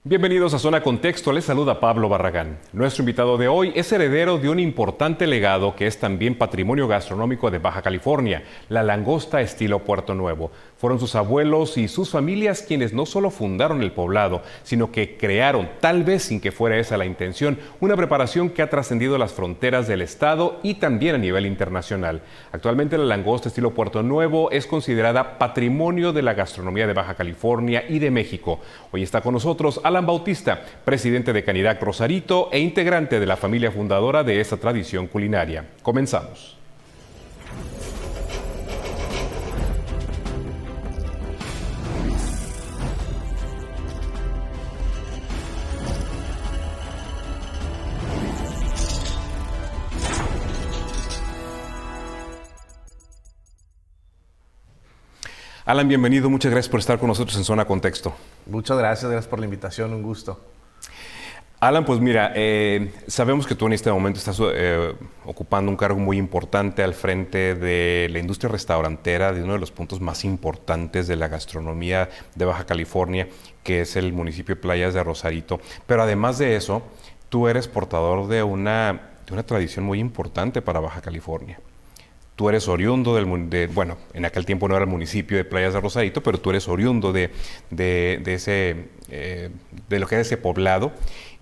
Bienvenidos a Zona Contexto, les saluda Pablo Barragán. Nuestro invitado de hoy es heredero de un importante legado que es también patrimonio gastronómico de Baja California, la langosta estilo Puerto Nuevo. Fueron sus abuelos y sus familias quienes no solo fundaron el poblado, sino que crearon, tal vez sin que fuera esa la intención, una preparación que ha trascendido las fronteras del estado y también a nivel internacional. Actualmente la langosta estilo Puerto Nuevo es considerada patrimonio de la gastronomía de Baja California y de México. Hoy está con nosotros Alan Bautista, presidente de Canidac Rosarito e integrante de la familia fundadora de esta tradición culinaria. Comenzamos. Alan, bienvenido. Muchas gracias por estar con nosotros en Zona Contexto. Muchas gracias por la invitación, un gusto. Alan, pues mira, sabemos que tú en este momento estás ocupando un cargo muy importante al frente de la industria restaurantera de uno de los puntos más importantes de la gastronomía de Baja California, que es el municipio de Playas de Rosarito. Pero además de eso, tú eres portador de una tradición muy importante para Baja California. Tú eres oriundo bueno, en aquel tiempo no era el municipio de Playas de Rosarito, pero tú eres oriundo de lo que es ese poblado,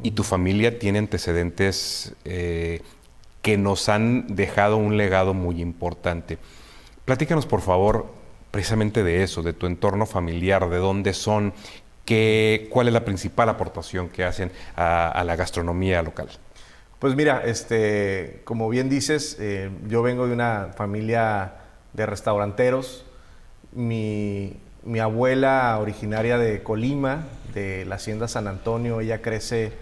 y tu familia tiene antecedentes que nos han dejado un legado muy importante. Platícanos, por favor, precisamente de eso, de tu entorno familiar, de dónde son, cuál es la principal aportación que hacen a la gastronomía local. Pues mira, como bien dices, yo vengo de una familia de restauranteros. Mi abuela, originaria de Colima, de la hacienda San Antonio, ella crece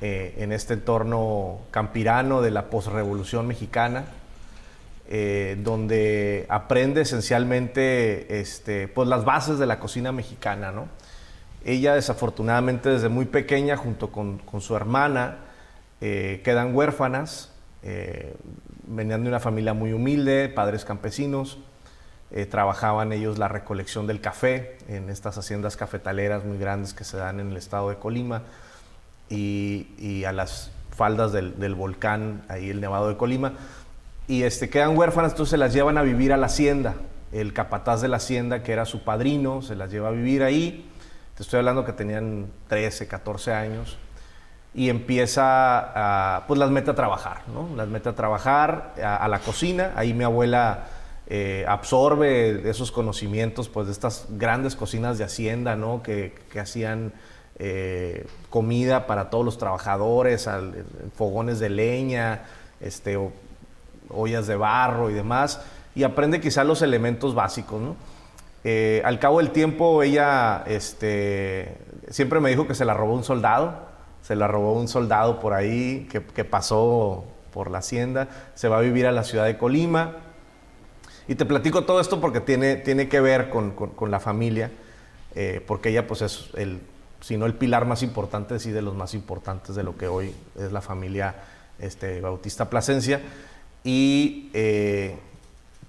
en este entorno campirano de la posrevolución mexicana, donde aprende esencialmente pues las bases de la cocina mexicana, ¿no? Ella, desafortunadamente, desde muy pequeña, junto con su hermana, quedan huérfanas. Venían de una familia muy humilde, padres campesinos. Trabajaban ellos la recolección del café en estas haciendas cafetaleras muy grandes que se dan en el estado de Colima y a las faldas del volcán, ahí el Nevado de Colima. Y quedan huérfanas, entonces se las llevan a vivir a la hacienda. El capataz de la hacienda, que era su padrino, se las lleva a vivir ahí. Te estoy hablando que tenían 13, 14 años. Y empieza pues las mete a trabajar, ¿no? Las mete a trabajar a la cocina. Ahí mi abuela absorbe esos conocimientos, pues, de estas grandes cocinas de hacienda, ¿no? Que hacían comida para todos los trabajadores, fogones de leña, ollas de barro y demás. Y aprende quizá los elementos básicos, ¿no? Al cabo del tiempo, ella siempre me dijo que se la robó un soldado. Se la robó un soldado por ahí que pasó por la hacienda. Se va a vivir a la ciudad de Colima. Y te platico todo esto porque tiene que ver con la familia. Porque ella, pues, es si no el pilar más importante, sí de los más importantes de lo que hoy es la familia Bautista Plasencia. Y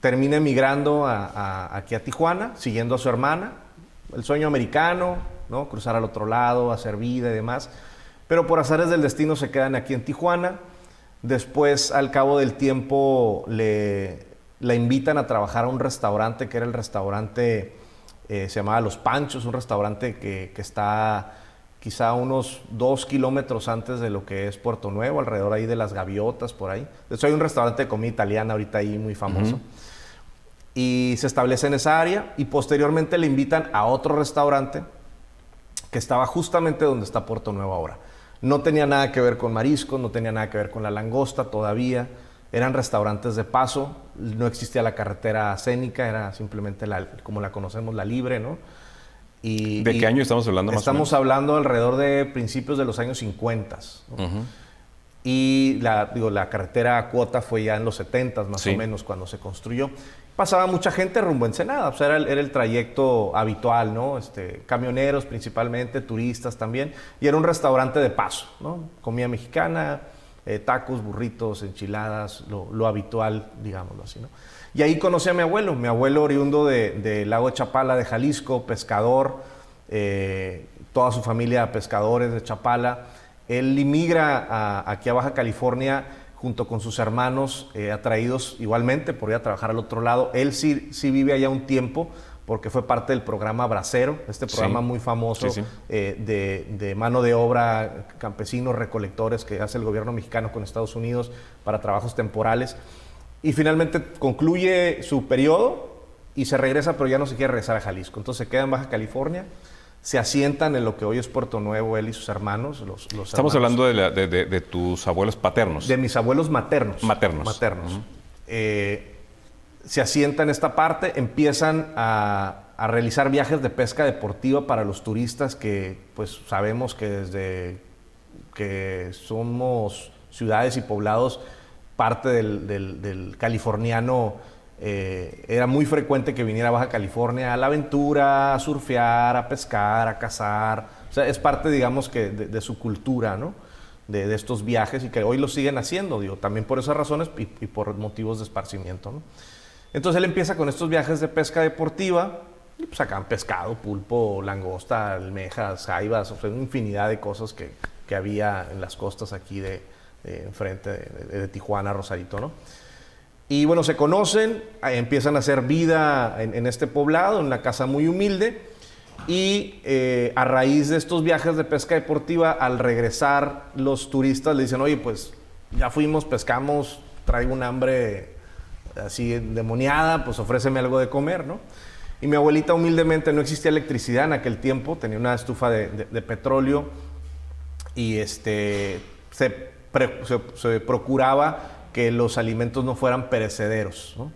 termina emigrando aquí a Tijuana, siguiendo a su hermana. El sueño americano, ¿no? Cruzar al otro lado, hacer vida y demás. Pero por azares del destino se quedan aquí en Tijuana. Después, al cabo del tiempo, la invitan a trabajar a un restaurante que era el restaurante, se llamaba Los Panchos, un restaurante que está quizá unos 2 kilómetros antes de lo que es Puerto Nuevo, alrededor ahí de las Gaviotas, por ahí. De hecho, hay un restaurante de comida italiana ahorita ahí muy famoso. Y se establece en esa área, y posteriormente le invitan a otro restaurante que estaba justamente donde está Puerto Nuevo ahora. No tenía nada que ver con mariscos, no tenía nada que ver con la langosta todavía. Eran restaurantes de paso, no existía la carretera escénica, era simplemente como la conocemos, la libre, ¿no? ¿De qué año estamos hablando más o menos? Estamos hablando alrededor de principios de los años 50, ¿no? Y la carretera a cuota fue ya en los 70 más o menos cuando se construyó. Pasaba mucha gente rumbo a Ensenada, pues era el trayecto habitual, ¿no? Camioneros principalmente, turistas también, y era un restaurante de paso, ¿no? Comida mexicana, tacos, burritos, enchiladas, lo habitual, digámoslo así, ¿no? Y ahí conocí a mi abuelo oriundo de Lago de Chapala, de Jalisco, pescador, toda su familia pescadores de Chapala. Él inmigra aquí a Baja California junto con sus hermanos, atraídos igualmente por ir a trabajar al otro lado. Él sí vive allá un tiempo, porque fue parte del programa Bracero, este programa muy famoso de mano de obra, campesinos, recolectores que hace el gobierno mexicano con Estados Unidos para trabajos temporales. Y finalmente concluye su periodo y se regresa, pero ya no se quiere regresar a Jalisco. Entonces se queda en Baja California, se asientan en lo que hoy es Puerto Nuevo, él y sus hermanos. Estamos hablando de tus abuelos paternos. De mis abuelos maternos. Maternos. Se asientan en esta parte, empiezan a realizar viajes de pesca deportiva para los turistas que pues sabemos que desde que somos ciudades y poblados, parte del californiano, era muy frecuente que viniera a Baja California a la aventura, a surfear, a pescar, a cazar. O sea, es parte, digamos, que de su cultura, ¿no? De estos viajes, y que hoy lo siguen haciendo, digo, también por esas razones y por motivos de esparcimiento, ¿no? Entonces él empieza con estos viajes de pesca deportiva, y pues sacan pescado, pulpo, langosta, almejas, jaivas, o sea, una infinidad de cosas que había en las costas aquí de enfrente de Tijuana, Rosarito, ¿no? Y bueno, se conocen, empiezan a hacer vida en este poblado, en una casa muy humilde, y a raíz de estos viajes de pesca deportiva, al regresar los turistas le dicen, oye, pues ya fuimos, pescamos, traigo un hambre así endemoniada, pues ofréceme algo de comer, ¿no? Y mi abuelita humildemente, no existía electricidad en aquel tiempo, tenía una estufa de petróleo, y se procuraba que los alimentos no fueran perecederos, ¿no?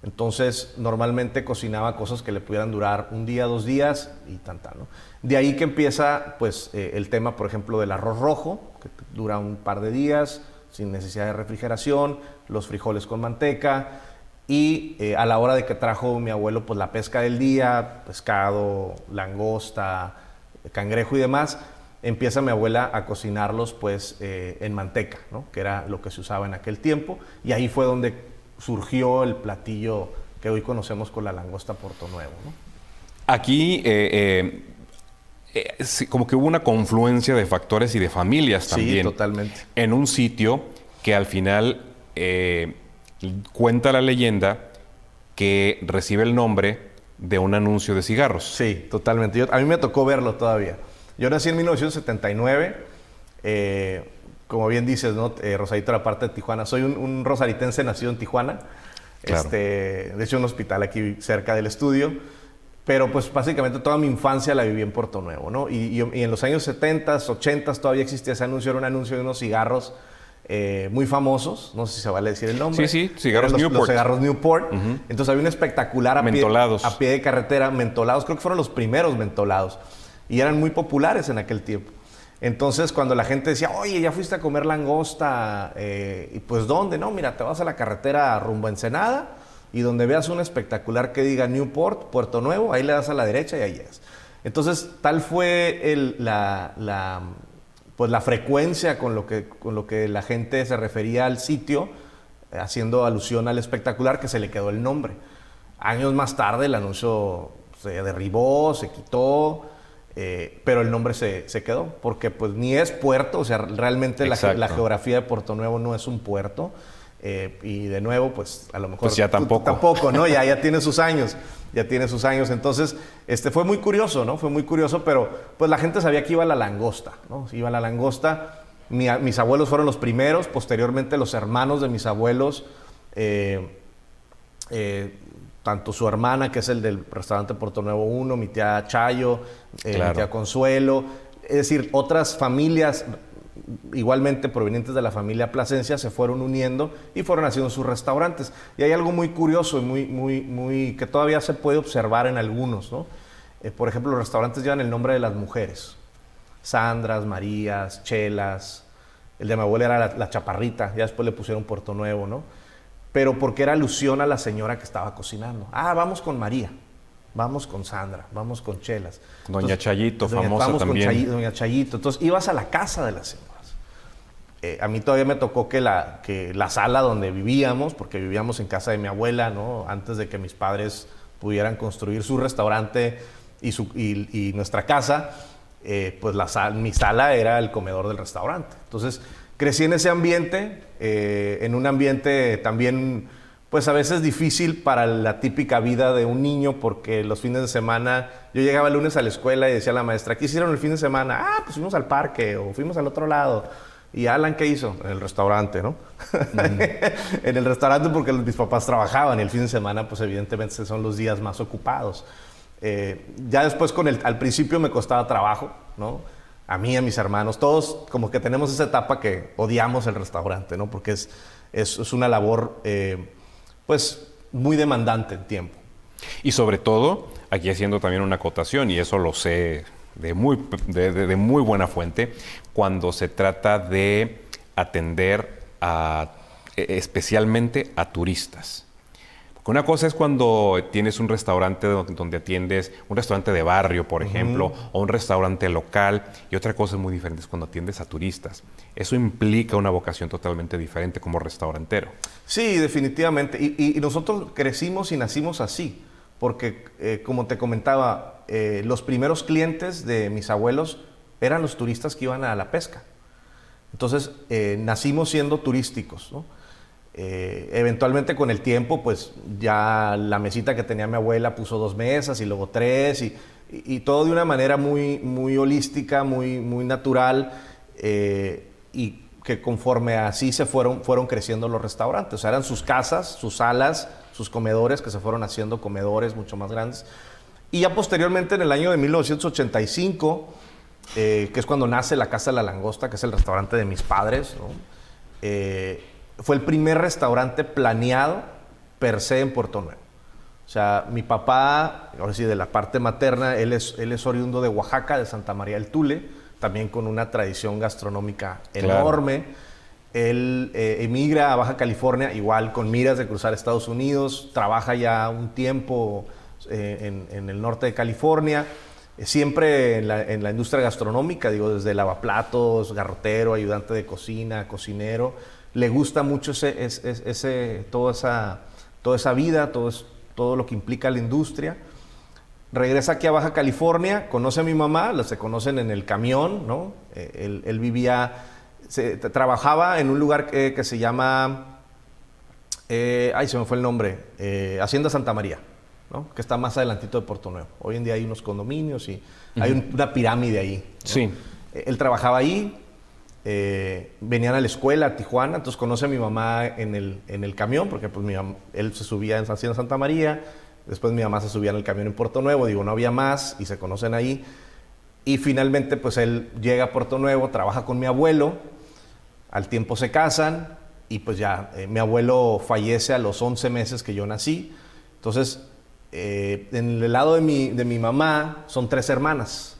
Entonces normalmente cocinaba cosas que le pudieran durar un día, 2 días y tal, ¿no? De ahí que empieza pues el tema, por ejemplo, del arroz rojo, que dura un par de días sin necesidad de refrigeración, los frijoles con manteca. Y a la hora de que trajo mi abuelo pues la pesca del día, pescado, langosta, cangrejo y demás, empieza mi abuela a cocinarlos pues en manteca, ¿no? Que era lo que se usaba en aquel tiempo, y ahí fue donde surgió el platillo que hoy conocemos con la langosta Puerto Nuevo, ¿no? Aquí como que hubo una confluencia de factores y de familias también. Sí, totalmente. En un sitio que al final cuenta la leyenda que recibe el nombre de un anuncio de cigarros. Sí, totalmente. A mí me tocó verlo todavía. Yo nací en 1979, como bien dices, ¿no? Rosarito era parte de Tijuana. Soy un rosaritense nacido en Tijuana, claro. De hecho un hospital aquí cerca del estudio, pero pues básicamente toda mi infancia la viví en Puerto Nuevo, ¿no? Y en los años 70s, 80s todavía existía ese anuncio, era un anuncio de unos cigarros muy famosos, no sé si se vale decir el nombre. Sí, cigarros Newport. Los cigarros Newport. Entonces había un espectacular mentolados. A pie de carretera, mentolados, creo que fueron los primeros mentolados. Y eran muy populares en aquel tiempo. Entonces, cuando la gente decía, oye, ya fuiste a comer langosta, y pues, ¿dónde? No, mira, te vas a la carretera rumbo a Ensenada, y donde veas un espectacular que diga Newport, Puerto Nuevo, ahí le das a la derecha y ahí llegas. Entonces, tal fue la frecuencia con lo que la gente se refería al sitio, haciendo alusión al espectacular, que se le quedó el nombre. Años más tarde, el anuncio se derribó, se quitó, pero el nombre se quedó, porque pues ni es puerto, o sea, realmente la geografía de Puerto Nuevo no es un puerto, y de nuevo, pues a lo mejor... Pues ya tampoco. Tampoco, ¿no? Ya tiene sus años, entonces fue muy curioso, ¿no? Fue muy curioso, pero pues la gente sabía que iba a la langosta, ¿no? Iba a la langosta, mis abuelos fueron los primeros, posteriormente los hermanos de mis abuelos, tanto su hermana, que es el del restaurante Puerto Nuevo 1, mi tía Chayo, claro, mi tía Consuelo, es decir, otras familias igualmente provenientes de la familia Plasencia se fueron uniendo y fueron haciendo sus restaurantes. Y hay algo muy curioso y muy que todavía se puede observar en algunos, ¿no? Por ejemplo, los restaurantes llevan el nombre de las mujeres. Sandras, Marías, Chelas. El de mi abuela era la Chaparrita, ya después le pusieron Puerto Nuevo, ¿no? Pero porque era alusión a la señora que estaba cocinando. Ah, vamos con María, vamos con Sandra, vamos con Chelas. Doña Chayito, famosa vamos también. Con Doña Chayito. Entonces ibas a la casa de las señoras. A mí todavía me tocó que la sala donde vivíamos, porque vivíamos en casa de mi abuela, ¿no? Antes de que mis padres pudieran construir su restaurante y nuestra casa, pues mi sala era el comedor del restaurante. Entonces, crecí en ese ambiente, en un ambiente también, pues a veces difícil para la típica vida de un niño, porque los fines de semana, yo llegaba el lunes a la escuela y decía a la maestra, ¿qué hicieron el fin de semana? Ah, pues fuimos al parque o fuimos al otro lado. ¿Y Alan qué hizo? En el restaurante, ¿no? En el restaurante porque mis papás trabajaban y el fin de semana, pues evidentemente son los días más ocupados. Ya después al principio me costaba trabajo, ¿no? A mí, a mis hermanos, todos como que tenemos esa etapa que odiamos el restaurante, ¿no? Porque es una labor, pues, muy demandante en tiempo. Y sobre todo, aquí haciendo también una acotación, y eso lo sé de muy buena fuente, cuando se trata de atender especialmente a turistas. Porque una cosa es cuando tienes un restaurante donde atiendes, un restaurante de barrio, por ejemplo, o un restaurante local, y otra cosa muy diferente es cuando atiendes a turistas. Eso implica una vocación totalmente diferente como restaurantero. Sí, definitivamente. Y nosotros crecimos y nacimos así, porque como te comentaba, los primeros clientes de mis abuelos eran los turistas que iban a la pesca. Entonces, nacimos siendo turísticos, ¿no? Eventualmente con el tiempo, pues ya la mesita que tenía mi abuela puso 2 mesas y luego 3 y todo de una manera muy, muy holística, muy, muy natural, y que conforme así se fueron creciendo los restaurantes. O sea, eran sus casas, sus salas, sus comedores que se fueron haciendo comedores mucho más grandes. Y ya posteriormente, en el año de 1985, que es cuando nace la Casa de la Langosta, que es el restaurante de mis padres, ¿no? Fue el primer restaurante planeado per se en Puerto Nuevo. O sea, mi papá, ahora sí, de la parte materna, él es oriundo de Oaxaca, de Santa María del Tule, también con una tradición gastronómica enorme. Claro. Él emigra a Baja California, igual con miras de cruzar Estados Unidos, trabaja ya un tiempo en el norte de California, siempre en la industria gastronómica, digo, desde lavaplatos, garrotero, ayudante de cocina, cocinero. Le gusta mucho toda esa vida, todo lo que implica la industria. Regresa aquí a Baja California, conoce a mi mamá, se conocen en el camión, ¿no? Él vivía, trabajaba en un lugar que se llama, se me fue el nombre, Hacienda Santa María, ¿no? Que está más adelantito de Puerto Nuevo. Hoy en día hay unos condominios y hay una pirámide ahí, ¿no? Sí. Él trabajaba ahí. Venían a la escuela a Tijuana, entonces conoce a mi mamá en el camión, porque pues él se subía en Hacienda Santa María, después mi mamá se subía en el camión en Puerto Nuevo, digo, no había más, y se conocen ahí, y finalmente pues él llega a Puerto Nuevo, trabaja con mi abuelo, al tiempo se casan, y pues ya, mi abuelo fallece a los 11 meses que yo nací, entonces, en el lado de mi mamá son 3 hermanas.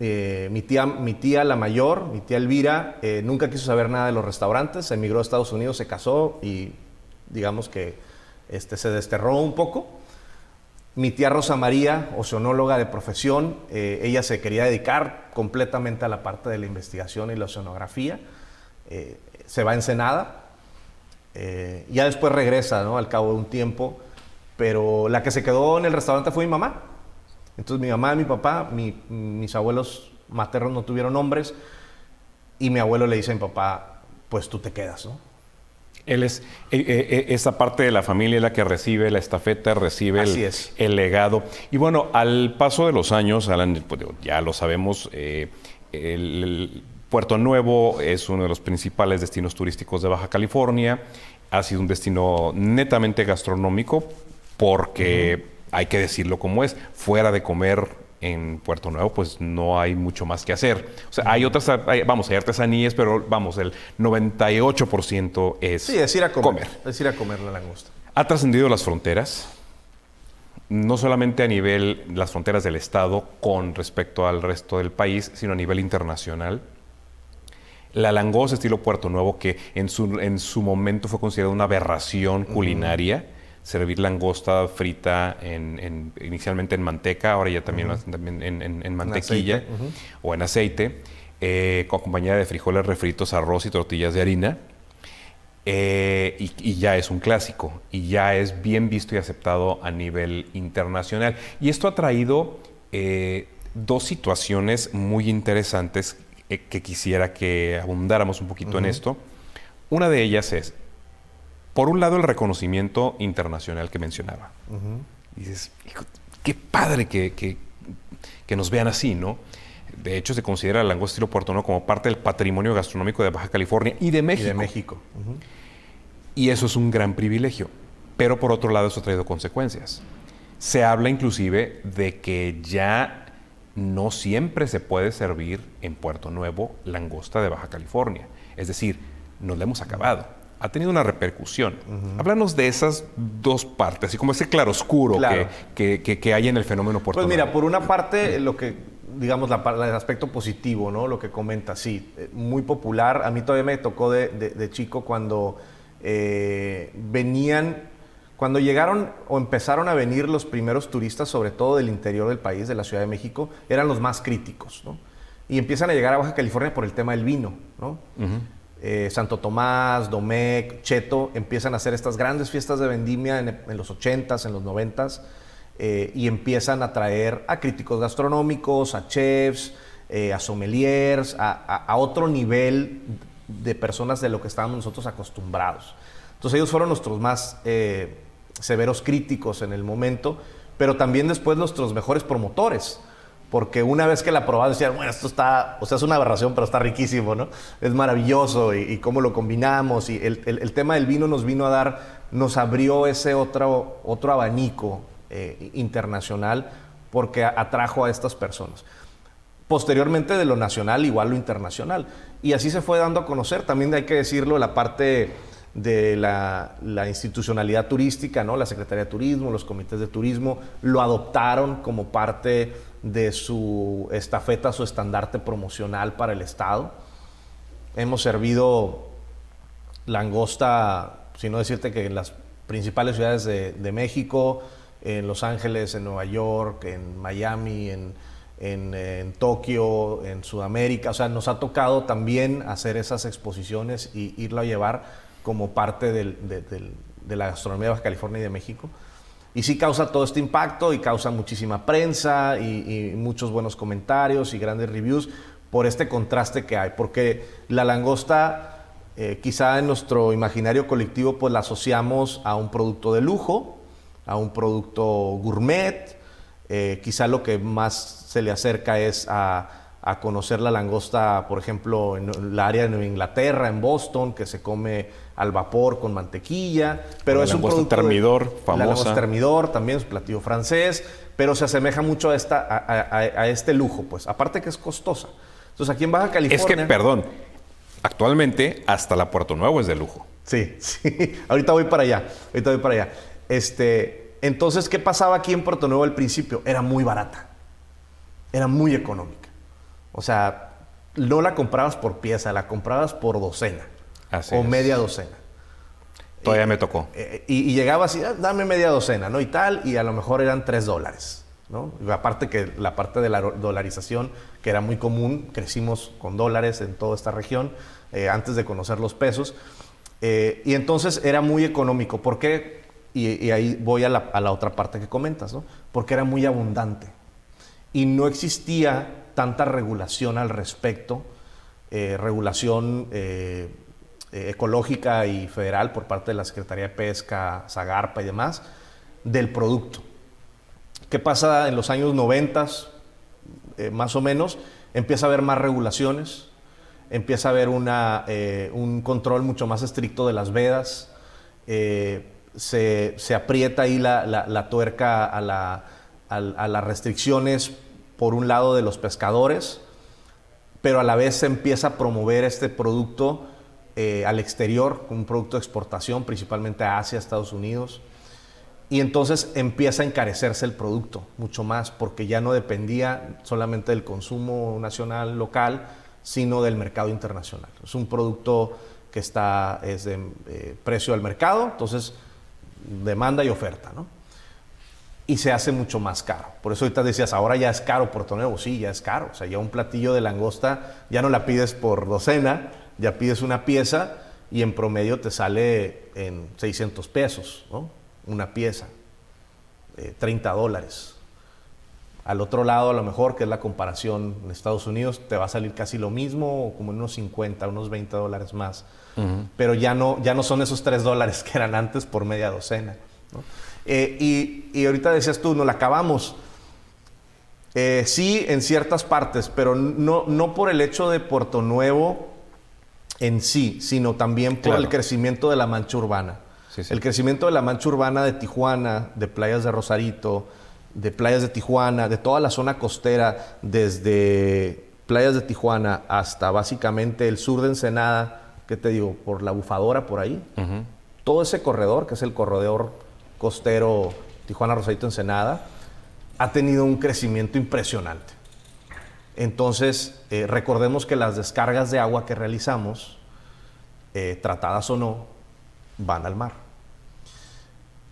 Mi tía la mayor, mi tía Elvira, nunca quiso saber nada de los restaurantes, emigró a Estados Unidos, se casó y digamos que se desterró un poco. Mi tía Rosa María, oceanóloga de profesión, ella se quería dedicar completamente a la parte de la investigación y la oceanografía. Se va a Ensenada, ya después regresa, ¿no? Al cabo de un tiempo, pero la que se quedó en el restaurante fue mi mamá. Entonces mi mamá y mi papá, mis abuelos maternos no tuvieron hombres, y mi abuelo le dice a mi papá, pues tú te quedas, ¿no? Él es, esa parte de la familia es la que recibe la estafeta, recibe el legado. Y bueno, al paso de los años, Alan, pues, ya lo sabemos, Puerto Nuevo es uno de los principales destinos turísticos de Baja California. Ha sido un destino netamente gastronómico porque... Hay que decirlo como es, fuera de comer en Puerto Nuevo, pues no hay mucho más que hacer. O sea, hay otras, hay artesanías, pero vamos, el 98% es ir a comer. Es ir a comer la langosta. Ha trascendido las fronteras, no solamente a nivel las fronteras del estado con respecto al resto del país, sino a nivel internacional. La langosta estilo Puerto Nuevo, que en su momento fue considerada una aberración culinaria, servir langosta frita inicialmente en manteca, ahora ya también en mantequilla o en aceite, acompañada de frijoles refritos, arroz y tortillas de harina. Y ya es un clásico, y ya es bien visto y aceptado a nivel internacional. Y esto ha traído dos situaciones muy interesantes que quisiera que abundáramos un poquito en esto. Una de ellas es, por un lado, el reconocimiento internacional que mencionaba. Y dices, hijo, qué padre que nos vean así, ¿no? De hecho, se considera la langosta estilo Puerto Nuevo como parte del patrimonio gastronómico de Baja California y de México. Y eso es un gran privilegio. Pero por otro lado, eso ha traído consecuencias. Se habla inclusive de que ya no siempre se puede servir en Puerto Nuevo langosta de Baja California. Es decir, nos la hemos acabado. Ha tenido una repercusión. Háblanos de esas dos partes, así como ese claroscuro que hay en el fenómeno Puerto Nuevo. Pues mira, por una parte, lo que, digamos, el aspecto positivo, ¿no? Lo que comenta, sí, muy popular. A mí todavía me tocó de chico cuando cuando llegaron o empezaron a venir los primeros turistas, sobre todo del interior del país, de la Ciudad de México, eran los más críticos, ¿no? Y empiezan a llegar a Baja California por el tema del vino, ¿no? Santo Tomás, Domecq, Cheto, empiezan a hacer estas grandes fiestas de vendimia en los 80s, en los 90s, y empiezan a traer a críticos gastronómicos, a chefs, a sommeliers, a otro nivel de personas de lo que estábamos nosotros acostumbrados. Entonces ellos fueron nuestros más severos críticos en el momento, pero también después nuestros mejores promotores. Porque una vez que la probaban decían, bueno, esto está, o sea, es una aberración, pero está riquísimo, ¿no? Es maravilloso y cómo lo combinamos. Y el tema del vino nos abrió ese otro abanico internacional porque atrajo a estas personas. Posteriormente de lo nacional, igual lo internacional. Y así se fue dando a conocer. También hay que decirlo, la parte de la institucionalidad turística, ¿no? La Secretaría de Turismo, los comités de turismo, lo adoptaron como parte de su estafeta, su estandarte promocional para el Estado. Hemos servido langosta, si no decirte que en las principales ciudades de México, en Los Ángeles, en Nueva York, en Miami, en Tokio, en Sudamérica. O sea, nos ha tocado también hacer esas exposiciones y irlo a llevar como parte de la gastronomía de Baja California y de México. Y sí causa todo este impacto y causa muchísima prensa y muchos buenos comentarios y grandes reviews por este contraste que hay. Porque la langosta, quizá en nuestro imaginario colectivo, pues la asociamos a un producto de lujo, a un producto gourmet. Quizá lo que más se le acerca es a conocer la langosta, por ejemplo, en el área de Nueva Inglaterra, en Boston, que se come al vapor con mantequilla, pero es un producto termidor, famosa. La langosta termidor también es un platillo francés, pero se asemeja mucho a este lujo, pues, aparte que es costosa. Entonces, aquí en Baja California... Es que, perdón, actualmente hasta la Puerto Nuevo es de lujo. Sí, ahorita voy para allá, entonces, ¿qué pasaba aquí en Puerto Nuevo al principio? Era muy barata, era muy económica. O sea, no la comprabas por pieza, la comprabas por docena. Así o es. Media docena. Todavía me tocó. Y llegaba así, dame media docena, ¿no? Y tal, y a lo mejor eran $3, ¿no? Y aparte que la parte de la dolarización, que era muy común, crecimos con dólares en toda esta región, antes de conocer los pesos. Y entonces era muy económico. ¿Por qué? Y ahí voy a la otra parte que comentas, ¿no? Porque era muy abundante. Y no existía tanta regulación al respecto, regulación ecológica y federal por parte de la Secretaría de Pesca, Zagarpa y demás, del producto. ¿Qué pasa en los años 90, más o menos? Empieza a haber más regulaciones, empieza a haber un control mucho más estricto de las vedas, se aprieta ahí la tuerca a las restricciones, por un lado, de los pescadores, pero a la vez se empieza a promover este producto al exterior, un producto de exportación, principalmente a Asia, Estados Unidos. Y entonces empieza a encarecerse el producto mucho más, porque ya no dependía solamente del consumo nacional, local, sino del mercado internacional. Es un producto que es de precio al mercado, entonces demanda y oferta, ¿no? Y se hace mucho más caro. Por eso ahorita decías, ahora ya es caro Puerto Nuevo. Sí, ya es caro. O sea, ya un platillo de langosta ya no la pides por docena, ya pides una pieza y en promedio te sale en $600, ¿no? Una pieza, $30. Al otro lado, a lo mejor, que es la comparación en Estados Unidos, te va a salir casi lo mismo, como en unos 50, unos $20 más. Pero ya no son esos $3 que eran antes por media docena, ¿no? Y ahorita decías tú, no la acabamos. Sí, en ciertas partes, pero no por el hecho de Puerto Nuevo en sí, sino también por el crecimiento de la mancha urbana. Sí. El crecimiento de la mancha urbana de Tijuana, de playas de Rosarito, de playas de Tijuana, de toda la zona costera, desde playas de Tijuana hasta básicamente el sur de Ensenada, ¿qué te digo? Por la Bufadora, por ahí. Todo ese corredor, que es el corredor costero Tijuana, Rosarito, Ensenada, ha tenido un crecimiento impresionante. Entonces, recordemos que las descargas de agua que realizamos, tratadas o no, van al mar.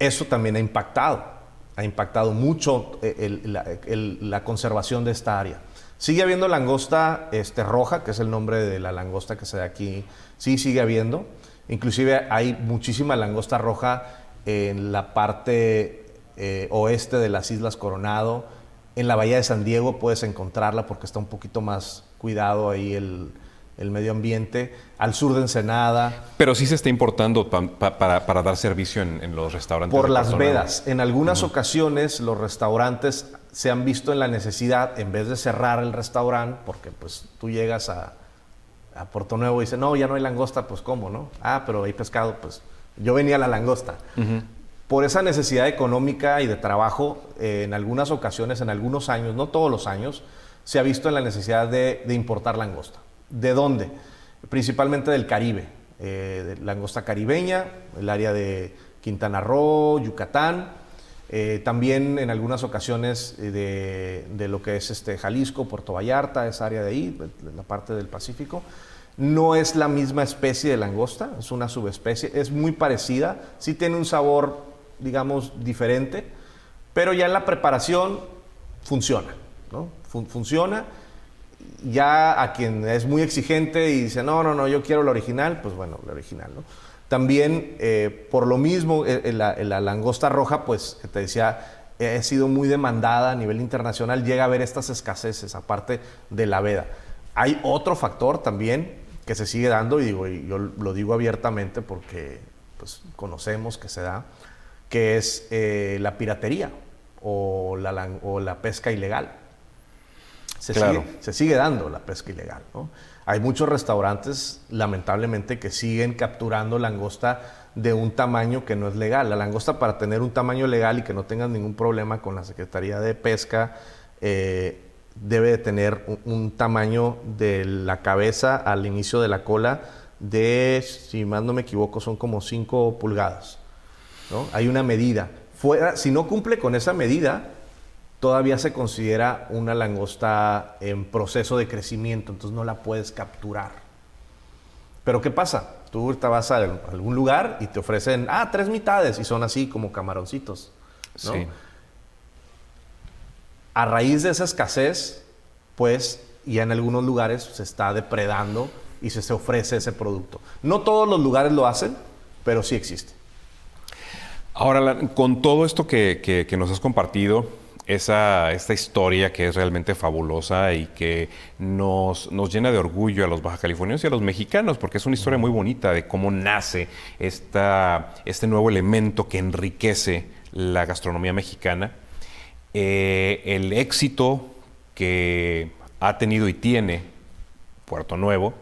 Eso también ha impactado mucho la conservación de esta área. Sigue habiendo langosta roja, que es el nombre de la langosta que se da aquí. Sí, sigue habiendo. Inclusive hay muchísima langosta roja en la parte oeste de las Islas Coronado. En la Bahía de San Diego puedes encontrarla porque está un poquito más cuidado ahí el medio ambiente. Al sur de Ensenada. Pero sí se está importando para dar servicio en los restaurantes. Por las vedas. En algunas ocasiones los restaurantes se han visto en la necesidad, en vez de cerrar el restaurante, porque pues tú llegas a Puerto Nuevo y dices, no, ya no hay langosta, pues ¿cómo, no? Ah, pero hay pescado, pues yo venía a la langosta. Por esa necesidad económica y de trabajo, en algunas ocasiones, en algunos años, no todos los años, se ha visto en la necesidad de importar langosta. ¿De dónde? Principalmente del Caribe, de langosta caribeña, el área de Quintana Roo, Yucatán, también en algunas ocasiones de lo que es Jalisco, Puerto Vallarta, esa área de ahí, la parte del Pacífico. No es la misma especie de langosta, es una subespecie, es muy parecida, sí tiene un sabor, digamos, diferente, pero ya en la preparación funciona, ¿no? Funciona. Ya a quien es muy exigente y dice, no, yo quiero la original, pues bueno, la original, ¿no? También, por lo mismo, la langosta roja, pues, que te decía, ha sido muy demandada a nivel internacional, llega a haber estas escaseces, aparte de la veda. Hay otro factor también que se sigue dando, y yo lo digo abiertamente porque pues, conocemos que se da, que es la piratería o la pesca ilegal. Se sigue dando la pesca ilegal, ¿no? Hay muchos restaurantes, lamentablemente, que siguen capturando langosta de un tamaño que no es legal. La langosta, para tener un tamaño legal y que no tengas ningún problema con la Secretaría de Pesca, debe de tener un tamaño de la cabeza al inicio de la cola de, si más no me equivoco, son como 5 pulgadas, ¿no? Hay una medida. Si no cumple con esa medida, todavía se considera una langosta en proceso de crecimiento, entonces no la puedes capturar. Pero ¿qué pasa? Tú ahorita vas a algún lugar y te ofrecen, 3 mitades, y son así como camaroncitos, ¿no? Sí. A raíz de esa escasez, pues ya en algunos lugares se está depredando y se ofrece ese producto. No todos los lugares lo hacen, pero sí existe. Ahora, con todo esto que nos has compartido, esta historia que es realmente fabulosa y que nos llena de orgullo a los bajacalifornianos y a los mexicanos, porque es una historia muy bonita de cómo nace este nuevo elemento que enriquece la gastronomía mexicana. El éxito que ha tenido y tiene Puerto Nuevo,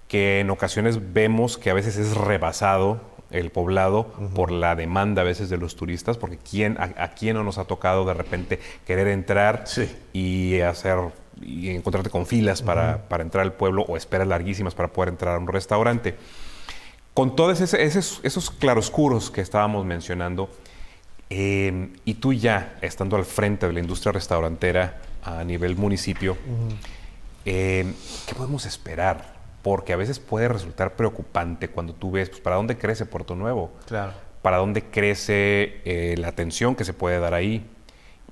que en ocasiones vemos que a veces es rebasado el poblado por la demanda a veces de los turistas, porque a quién no nos ha tocado de repente querer entrar y encontrarte con filas para entrar al pueblo o esperas larguísimas para poder entrar a un restaurante. Con todos esos claroscuros que estábamos mencionando, y tú ya estando al frente de la industria restaurantera a nivel municipio, ¿qué podemos esperar? Porque a veces puede resultar preocupante cuando tú ves, pues, ¿para dónde crece Puerto Nuevo? Claro. ¿Para dónde crece la atención que se puede dar ahí?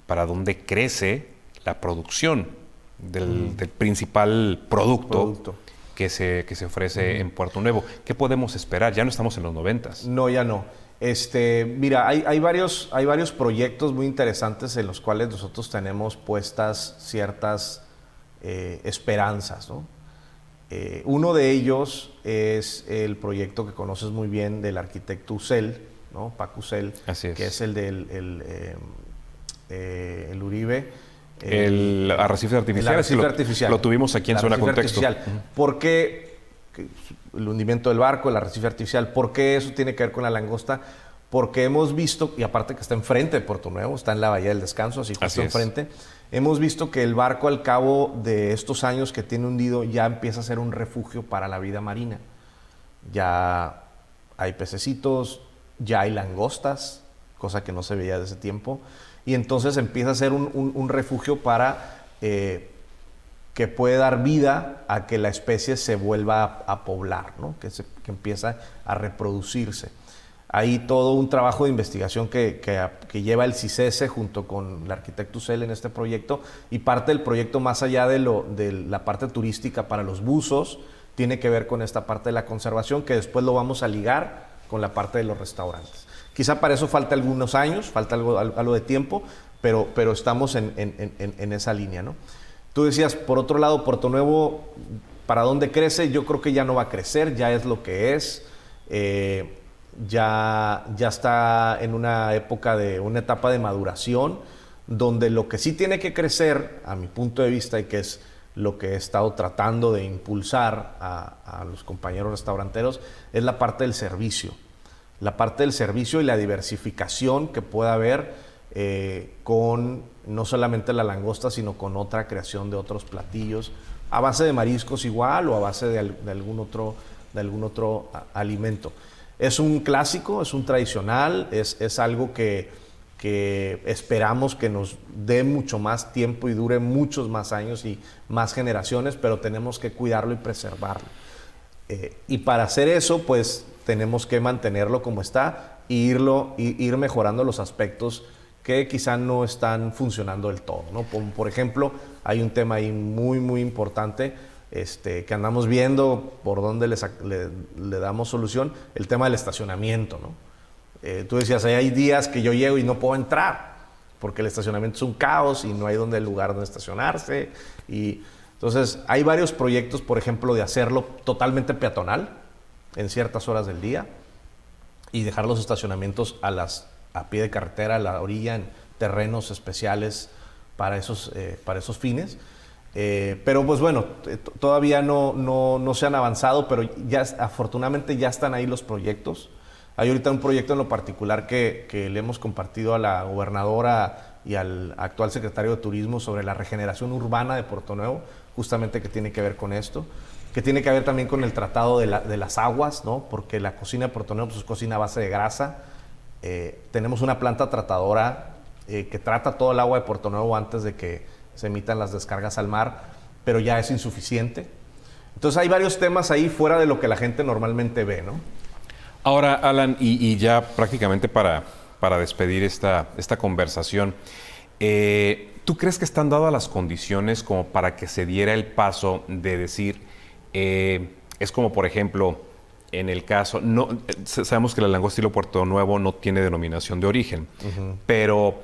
¿Para dónde crece la producción del principal producto que se ofrece en Puerto Nuevo. ¿Qué podemos esperar? Ya no estamos en los 90s. No, ya no. Mira, hay varios proyectos muy interesantes en los cuales nosotros tenemos puestas ciertas esperanzas, ¿no? Uno de ellos es el proyecto que conoces muy bien del arquitecto Ucel, ¿no? Paco Ucel, que es el del el Uribe. El arrecife artificial. El arrecife artificial. Lo tuvimos aquí en Zona Contexto. ¿Por qué el hundimiento del barco, el arrecife artificial? ¿Por qué eso tiene que ver con la langosta? Porque hemos visto, y aparte que está enfrente de Puerto Nuevo, está en la Bahía del Descanso, así justo enfrente, hemos visto que el barco al cabo de estos años que tiene hundido ya empieza a ser un refugio para la vida marina. Ya hay pececitos, ya hay langostas, cosa que no se veía desde ese tiempo, y entonces empieza a ser un refugio para que puede dar vida a que la especie se vuelva a poblar, ¿no? que empieza a reproducirse. Hay todo un trabajo de investigación que lleva el CICESE junto con el arquitecto Ucel en este proyecto, y parte del proyecto, más allá de la parte turística para los buzos, tiene que ver con esta parte de la conservación, que después lo vamos a ligar con la parte de los restaurantes. Quizá para eso falta algunos años, falta algo de tiempo, pero estamos en esa línea, ¿no? Tú decías, por otro lado, Puerto Nuevo, ¿para dónde crece? Yo creo que ya no va a crecer, ya es lo que es. Ya está en una etapa de maduración, donde lo que sí tiene que crecer, a mi punto de vista, y que es lo que he estado tratando de impulsar a los compañeros restauranteros, es la parte del servicio. La parte del servicio y la diversificación que pueda haber con no solamente la langosta, sino con otra creación de otros platillos, a base de mariscos igual o a base de algún otro alimento. Es un clásico, es un tradicional, es algo que esperamos que nos dé mucho más tiempo y dure muchos más años y más generaciones, pero tenemos que cuidarlo y preservarlo. Y para hacer eso, pues tenemos que mantenerlo como está e ir mejorando los aspectos que quizá no están funcionando del todo, ¿no? Por ejemplo, hay un tema ahí muy, muy importante que andamos viendo por dónde le damos solución, el tema del estacionamiento, ¿no? Tú decías, hay días que yo llego y no puedo entrar porque el estacionamiento es un caos y no hay lugar donde estacionarse. Y entonces hay varios proyectos, por ejemplo, de hacerlo totalmente peatonal en ciertas horas del día y dejar los estacionamientos a pie de carretera, a la orilla, en terrenos especiales para esos fines. Pero pues bueno, todavía no se han avanzado, pero ya afortunadamente ya están ahí los proyectos. Hay ahorita un proyecto en lo particular que le hemos compartido a la gobernadora y al actual secretario de Turismo sobre la regeneración urbana de Puerto Nuevo, justamente que tiene que ver con esto, que tiene que ver también con el tratado de las aguas, ¿no? Porque la cocina de Puerto Nuevo pues, es cocina a base de grasa. Tenemos una planta tratadora que trata todo el agua de Puerto Nuevo antes de que se emitan las descargas al mar, pero ya es insuficiente. Entonces hay varios temas ahí fuera de lo que la gente normalmente ve, ¿no? Ahora, Alan, y ya prácticamente para despedir esta conversación, ¿tú crees que están dadas las condiciones como para que se diera el paso de decir, es como por ejemplo, en el caso, sabemos que la langosta estilo Puerto Nuevo no tiene denominación de origen, pero,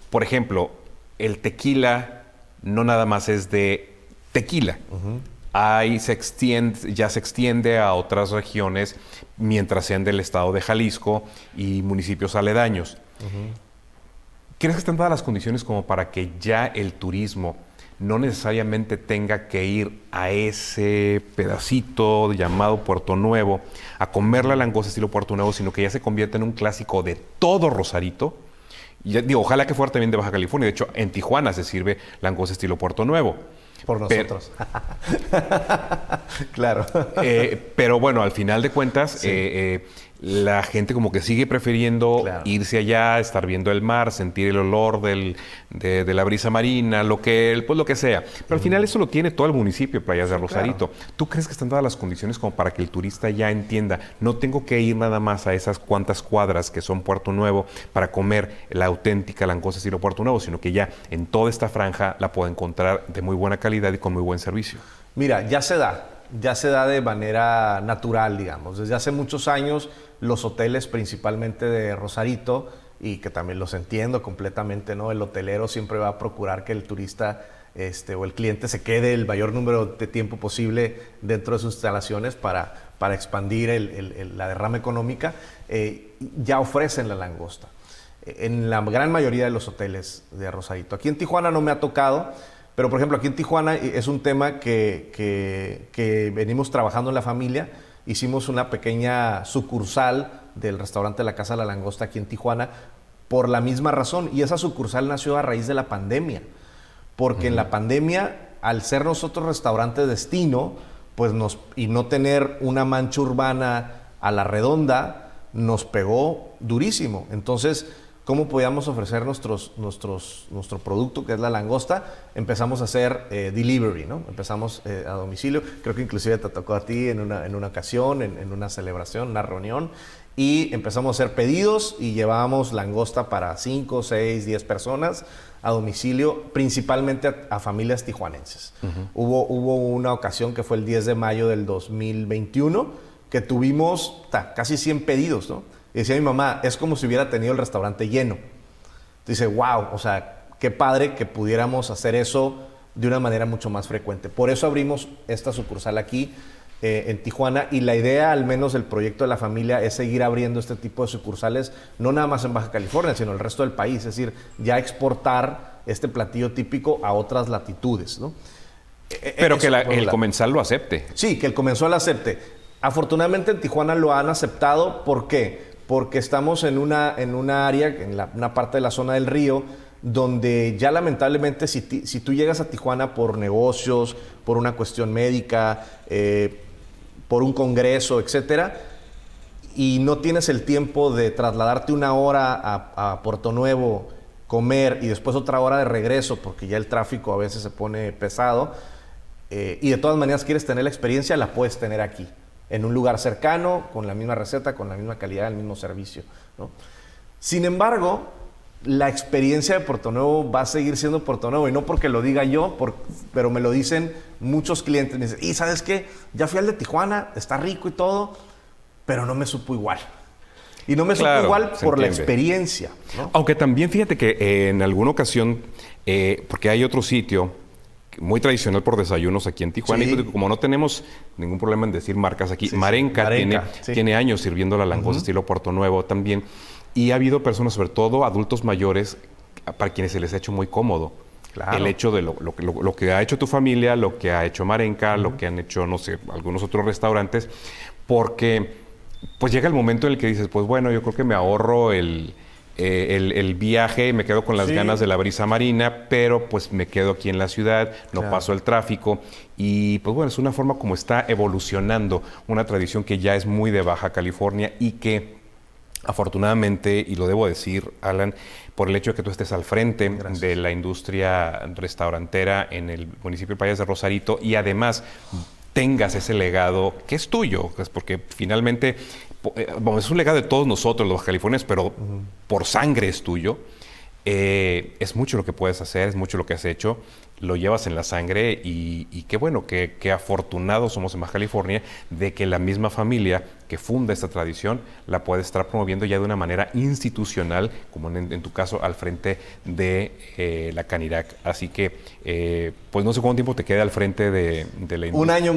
por ejemplo, el tequila no nada más es de tequila. Ya se extiende a otras regiones mientras sean del estado de Jalisco y municipios aledaños. ¿Crees que están dadas las condiciones como para que ya el turismo no necesariamente tenga que ir a ese pedacito llamado Puerto Nuevo a comer la langosta estilo Puerto Nuevo, sino que ya se convierta en un clásico de todo Rosarito? Y digo, ojalá que fuera también de Baja California. De hecho, en Tijuana se sirve langosta estilo Puerto Nuevo. Por nosotros. Claro. Pero bueno, al final de cuentas, sí. La gente como que sigue prefiriendo irse allá, estar viendo el mar, sentir el olor de la brisa marina, lo que sea. Pero al final eso lo tiene todo el municipio de Playas de Rosarito. Claro. ¿Tú crees que están dadas las condiciones como para que el turista ya entienda? No tengo que ir nada más a esas cuantas cuadras que son Puerto Nuevo para comer la auténtica langosta estilo Puerto Nuevo, sino que ya en toda esta franja la puedo encontrar de muy buena calidad y con muy buen servicio. Mira, ya se da de manera natural, digamos. Desde hace muchos años, los hoteles, principalmente de Rosarito, y que también los entiendo completamente, ¿no? El hotelero siempre va a procurar que el turista o el cliente se quede el mayor número de tiempo posible dentro de sus instalaciones para expandir la derrama económica. Ya ofrecen la langosta en la gran mayoría de los hoteles de Rosarito. Aquí en Tijuana no me ha tocado, pero por ejemplo aquí en Tijuana es un tema que venimos trabajando en la familia. Hicimos una pequeña sucursal del restaurante La Casa de la Langosta aquí en Tijuana por la misma razón, y esa sucursal nació a raíz de la pandemia, porque en la pandemia, al ser nosotros restaurante destino, pues y no tener una mancha urbana a la redonda, nos pegó durísimo. Entonces, ¿cómo podíamos ofrecer nuestro producto, que es la langosta? Empezamos a hacer delivery, ¿no? Empezamos a domicilio. Creo que inclusive te tocó a ti en una ocasión, en una celebración, una reunión. Y empezamos a hacer pedidos y llevábamos langosta para 5, 6, 10 personas a domicilio, principalmente a familias tijuanenses. Hubo una ocasión que fue el 10 de mayo del 2021 que tuvimos casi 100 pedidos, ¿no? Y decía mi mamá, es como si hubiera tenido el restaurante lleno. Dice, wow, o sea, qué padre que pudiéramos hacer eso de una manera mucho más frecuente. Por eso abrimos esta sucursal aquí en Tijuana, y la idea, al menos el proyecto de la familia, es seguir abriendo este tipo de sucursales, no nada más en Baja California, sino el resto del país. Es decir, ya exportar este platillo típico a otras latitudes, ¿no? Pero que el comensal lo acepte. Sí, que el comensal lo acepte. Afortunadamente en Tijuana lo han aceptado. ¿Por qué? Porque estamos en una área, una parte de la zona del río, donde ya lamentablemente si tú llegas a Tijuana por negocios, por una cuestión médica, por un congreso, etcétera, y no tienes el tiempo de trasladarte una hora a Puerto Nuevo, comer y después otra hora de regreso, porque ya el tráfico a veces se pone pesado, y de todas maneras quieres tener la experiencia, la puedes tener aquí, en un lugar cercano, con la misma receta, con la misma calidad, el mismo servicio, ¿no? Sin embargo, la experiencia de Puerto Nuevo va a seguir siendo Puerto Nuevo, y no porque lo diga yo, pero me lo dicen muchos clientes. Me dicen, y ¿sabes qué? Ya fui al de Tijuana, está rico y todo, pero no me supo igual. Y no me supo igual por la experiencia, ¿no? Aunque también fíjate que en alguna ocasión, porque hay otro sitio muy tradicional por desayunos aquí en Tijuana, y como no tenemos ningún problema en decir marcas aquí, Marenca tiene años sirviendo la langosta estilo Puerto Nuevo también. Y ha habido personas, sobre todo adultos mayores, para quienes se les ha hecho muy cómodo. Claro. El hecho de lo que ha hecho tu familia, lo que ha hecho Marenca, lo que han hecho, no sé, algunos otros restaurantes, porque pues llega el momento en el que dices, pues bueno, yo creo que me ahorro el viaje, me quedo con las ganas de la brisa marina, pero pues me quedo aquí en la ciudad, no paso el tráfico, y pues bueno, es una forma como está evolucionando una tradición que ya es muy de Baja California y que afortunadamente, y lo debo decir, Alan, por el hecho de que tú estés al frente de la industria restaurantera en el municipio de Playas de Rosarito, y además tengas ese legado que es tuyo, pues porque finalmente es un legado de todos nosotros, los bajacalifornianos, pero por sangre es tuyo. Es mucho lo que puedes hacer, es mucho lo que has hecho, lo llevas en la sangre, y qué bueno, qué afortunados somos en Baja California de que la misma familia que funda esta tradición la puede estar promoviendo ya de una manera institucional, como en tu caso al frente de la Canirac. Así que, pues no sé cuánto tiempo te queda al frente de la industria. Un año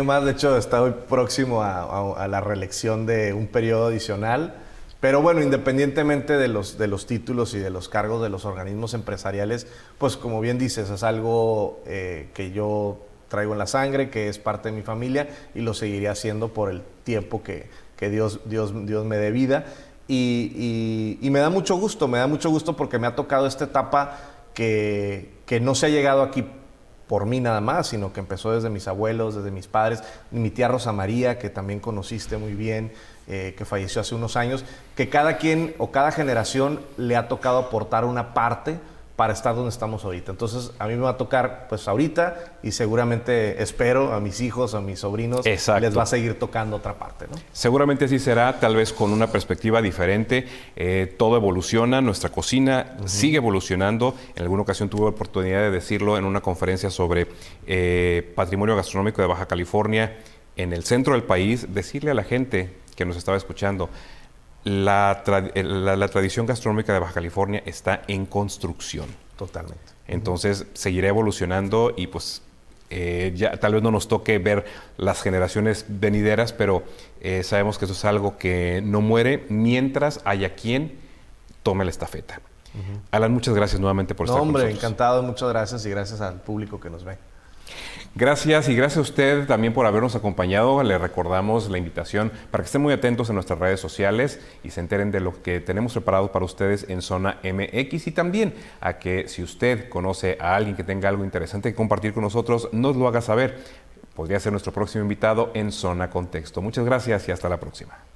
más, de hecho estoy próximo a la reelección de un periodo adicional. Pero bueno, independientemente de los títulos y de los cargos de los organismos empresariales, pues como bien dices, es algo que yo traigo en la sangre, que es parte de mi familia, y lo seguiré haciendo por el tiempo que Dios me dé vida. Y me da mucho gusto porque me ha tocado esta etapa que no se ha llegado aquí por mí nada más, sino que empezó desde mis abuelos, desde mis padres, mi tía Rosa María, que también conociste muy bien, que falleció hace unos años, que cada quien o cada generación le ha tocado aportar una parte para estar donde estamos ahorita. Entonces, a mí me va a tocar, pues, ahorita, y seguramente espero a mis hijos, a mis sobrinos, Exacto. les va a seguir tocando otra parte, ¿no? Seguramente así será, tal vez con una perspectiva diferente. Todo evoluciona, nuestra cocina sigue evolucionando. En alguna ocasión tuve la oportunidad de decirlo en una conferencia sobre patrimonio gastronómico de Baja California, en el centro del país, decirle a la gente que nos estaba escuchando, la tradición gastronómica de Baja California está en construcción. Totalmente. Entonces, seguirá evolucionando y pues ya tal vez no nos toque ver las generaciones venideras, pero sabemos que eso es algo que no muere mientras haya quien tome la estafeta. Alan, muchas gracias nuevamente por estar con nosotros. Encantado, muchas gracias y gracias al público que nos ve. Gracias y gracias a usted también por habernos acompañado. Le recordamos la invitación para que estén muy atentos en nuestras redes sociales y se enteren de lo que tenemos preparado para ustedes en Zona MX, y también a que si usted conoce a alguien que tenga algo interesante que compartir con nosotros, nos lo haga saber. Podría ser nuestro próximo invitado en Zona Contexto. Muchas gracias y hasta la próxima.